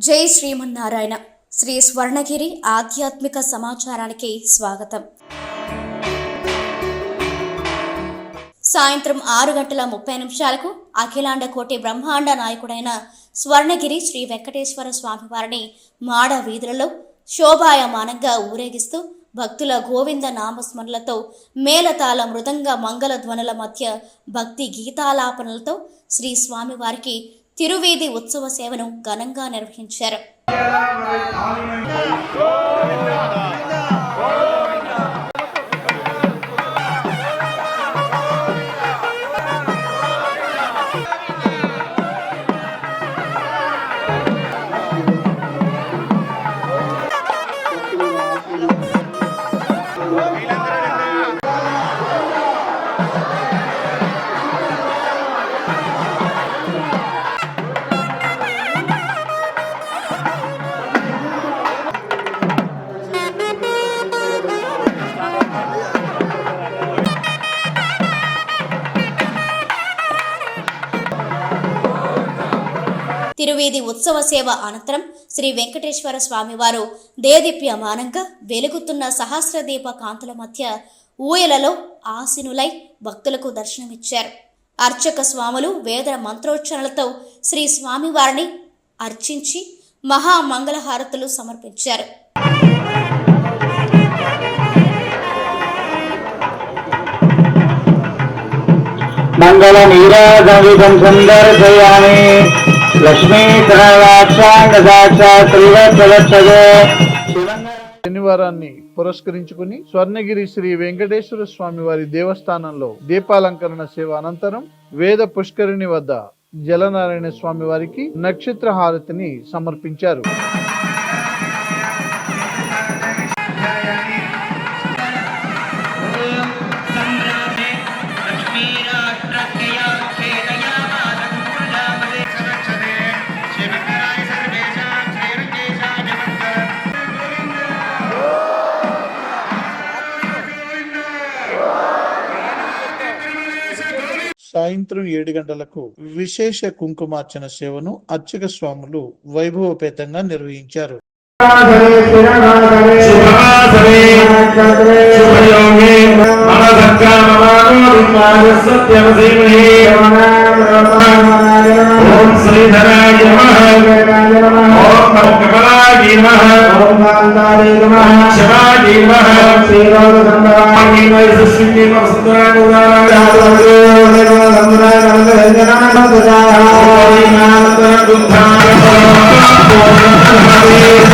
జై శ్రీమన్నారాయణ. శ్రీ స్వర్ణగిరి ఆధ్యాత్మిక సమాచారానికి స్వాగతం. సాయంత్రం 6:30 అఖిలాండ కోటి బ్రహ్మాండ నాయకుడైన స్వర్ణగిరి శ్రీ వెంకటేశ్వర స్వామివారిని మాడ వీధులలో శోభాయమానంగా ఊరేగిస్తూ భక్తుల గోవింద నామస్మరణలతో మేళతాళ మృదంగ మంగళ ధ్వనుల మధ్య భక్తి గీతాలాపనలతో శ్రీ స్వామివారికి తిరువీధి ఉత్సవ సేవను ఘనంగా నిర్వహించారు. తిరువీధి ఉత్సవ సేవ అనంతరం శ్రీ వెంకటేశ్వర స్వామివారు దేదీప్యమానంగా వెలుగుతున్న సహస్రదీప కాంతుల మధ్య ఊయలలో ఆసీనులై భక్తులకు దర్శనమిచ్చారు. అర్చక స్వాములు వేద మంత్రోచ్చరణలతో శ్రీ స్వామివారిని అర్చించి మహామంగళహారతులు సమర్పించారు. మంగళ నీరాజం సందర్శయామి లక్ష్మీ శనివారాన్ని పురస్కరించుకుని స్వర్ణగిరి శ్రీ వెంకటేశ్వర స్వామి వారి దేవస్థానంలో దీపాలంకరణ సేవ అనంతరం వేద పుష్కరిణి వద్ద జలనారాయణ స్వామి వారికి నక్షత్ర హారతిని సమర్పించారు. సాయంత్రం 7 గంటలకు విశేష కుంకుమార్చన సేవను అర్చక స్వాములు వైభవపేతంగా నిర్వహించారు. శ్రీ